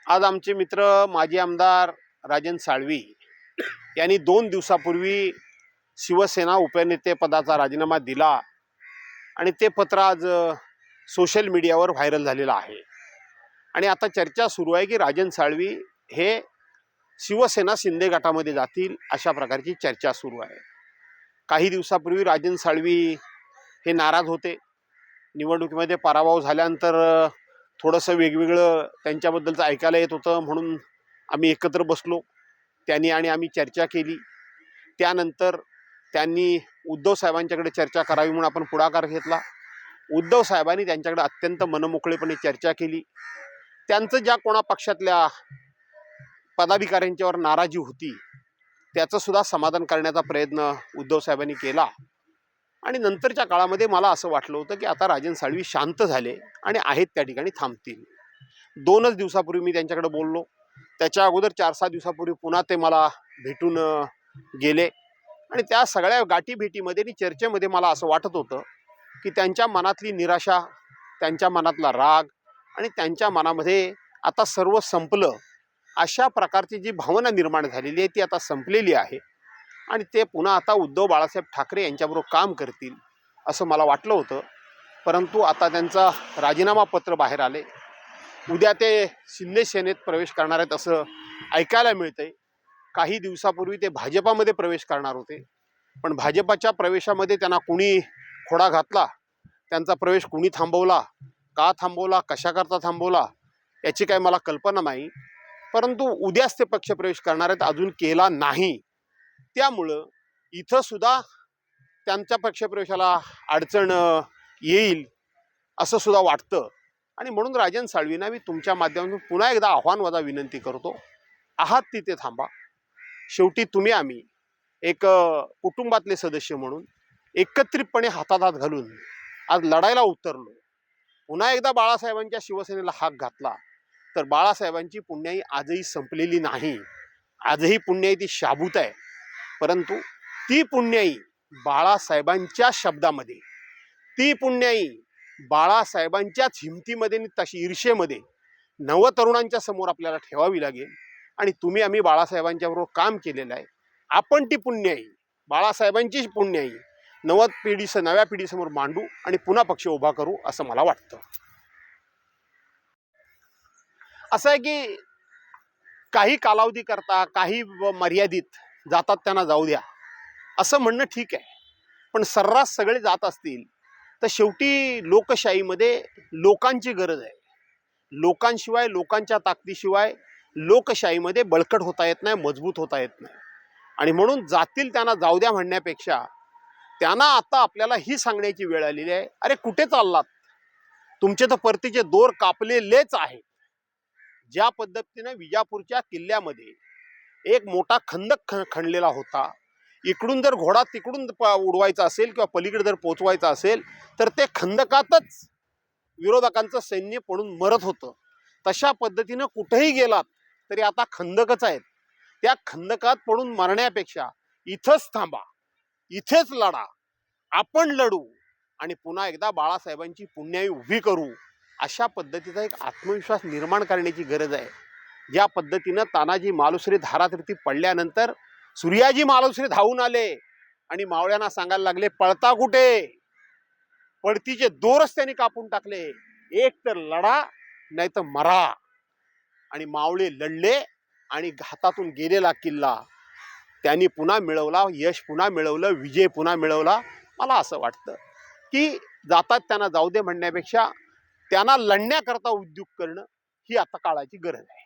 आज आमचे मित्र माजी आमदार राजन साळवी यांनी 2 दिवसापूर्वी शिवसेना उपनेतेपदाचा राजीनामा दिला आणि ते पत्र आज सोशल मीडियावर व्हायरल झालेलं आहे। आणि आता चर्चा सुरू आहे की राजन साळवी हे शिवसेना शिंदे गटामध्ये जातील अशा प्रकारची चर्चा सुरू आहे। काही दिवसापूर्वी राजन साळवी हे नाराज होते। निवडणुकीमध्ये पराभव झाल्यानंतर थोडंसं वेगवेगळं त्यांच्याबद्दलचं ऐकायला येत होतं, म्हणून आम्ही एकत्र बसलो, त्यांनी आणि आम्ही चर्चा केली। त्यानंतर त्यांनी उद्धव साहेबांच्याकडे चर्चा करावी म्हणून आपण पुढाकार घेतला। उद्धव साहेबांनी त्यांच्याकडे अत्यंत मनमोकळेपणे चर्चा केली। त्यांचं ज्या कोणा पक्षातल्या पदाधिकाऱ्यांच्यावर नाराजी होती त्याचं सुद्धा समाधान करण्याचा प्रयत्न उद्धव साहेबांनी केला। आणि नंतरच्या काळामध्ये मला असं वाटलं होतं की आता राजन साळवी शांत झाले आणि आहेत त्या ठिकाणी थांबतील। 2च दिवसापूर्वी मी त्यांच्याकडे बोललो, त्याच्या अगोदर 4-6 दिवसापूर्वी पुन्हा ते मला भेटून गेले आणि त्या सगळ्या गाठीभेटीमध्ये आणि चर्चेमध्ये मला असं वाटत होतं की त्यांच्या मनातली निराशा, त्यांच्या मनातला राग आणि त्यांच्या मनामध्ये आता सर्व संपलं अशा प्रकारची जी भावना निर्माण झालेली आहे ती आता संपलेली आहे आणि ते पुन्हा आता उद्धव बाळासाहेब ठाकरे यांच्याबरोबर काम करतील असं मला वाटलं होतं। परंतु आता त्यांचा राजीनामा पत्र बाहेर आले। उद्या ते शिंदे सेनेत प्रवेश करणार आहेत असं ऐकायला मिळतंय। काही दिवसापूर्वी ते भाजपामध्ये प्रवेश करणार होते, पण भाजपाच्या प्रवेशामध्ये त्यांना कुणी खोडा घातला, त्यांचा प्रवेश कुणी थांबवला, का थांबवला, कशाकरता थांबवला याची काही मला कल्पना नाही। परंतु उद्याच ते पक्षप्रवेश करणार आहेत, अजून केला नाही। त्यामुळं इथं सुद्धा त्यांच्या पक्षप्रवेशाला अडचण येईल असं सुद्धा वाटतं। आणि म्हणून राजन साळवींना मी तुमच्या माध्यमातून पुन्हा एकदा आव्हानवादा विनंती करतो, आहात तिथे थांबा। शेवटी तुम्ही आम्ही एक कुटुंबातले सदस्य म्हणून एकत्रितपणे हातात हात घालून आज लढायला उतरलो। पुन्हा एकदा बाळासाहेबांच्या शिवसेनेला हाक घातला तर बाळासाहेबांची पुण्याई आजही संपलेली नाही, आजही पुण्याई ती शाबूत आहे। परंतु ती पुण्याई बाळासाहेबांच्या शब्दामध्ये, ती पुण्याई बाळासाहेबांच्याच हिमतीमध्ये आणि तशी ईर्षेमध्ये नवतरुणांच्या समोर आपल्याला ठेवावी लागेल। आणि तुम्ही आम्ही बाळासाहेबांच्या बरोबर काम केलेलं आहे, आपण ती पुण्याई, बाळासाहेबांची पुण्याई नव्या पिढीसमोर मांडू आणि पुन्हा पक्ष उभा करू असं मला वाटतं। असं आहे की काही कालावधी करता, काही मर्यादित जातात त्यांना जाऊ द्या असं म्हणणं ठीक आहे, पण सर्रास सगळे जात असतील तर शेवटी लोकशाहीमध्ये लोकांची गरज आहे। लोकांशिवाय, लोकांच्या ताकदीशिवाय लोकशाहीमध्ये बळकट होता येत नाही, मजबूत होता येत नाही। आणि म्हणून जातील त्यांना जाऊ द्या म्हणण्यापेक्षा त्यांना आता आपल्याला ही सांगण्याची वेळ आलेली आहे, अरे कुठे चाललात, तुमचे तर परतीचे दोर कापलेलेच आहेत। ज्या पद्धतीने विजापूरच्या किल्ल्यामध्ये एक मोठा खंदक खणलेला होता, इकडून जर घोडा तिकडून उडवायचा असेल किंवा पलीकडे जर पोचवायचा असेल तर ते खंदकातच विरोधकांचं सैन्य पडून मरत होतं। तशा पद्धतीनं कुठेही गेलात तरी आता खंदकच आहेत। त्या खंदकात पडून मरण्यापेक्षा इथंच थांबा, इथेच लढा, आपण लढू आणि पुन्हा एकदा बाळासाहेबांची पुण्याई उभी करू अशा पद्धतीचा एक आत्मविश्वास निर्माण करण्याची गरज आहे। ज्या पद्धतीनं तानाजी मालुसरे धारातीर्थी पडल्यानंतर सूर्याजी मालुसरे धावून आले आणि मावळ्यांना सांगायला लागले, पळता कुठे, पळतीचे दोरच त्यांनी कापून टाकले, एक तर लढा नाही तर मरा। आणि मावळे लढले आणि हातातून गेलेला किल्ला त्यांनी पुन्हा मिळवला, यश पुन्हा मिळवलं, विजय पुन्हा मिळवला। मला असं वाटतं की जातात त्यांना जाऊ दे म्हणण्यापेक्षा त्यांना लढण्याकरता उद्युक्त करणं ही आता काळाची गरज आहे।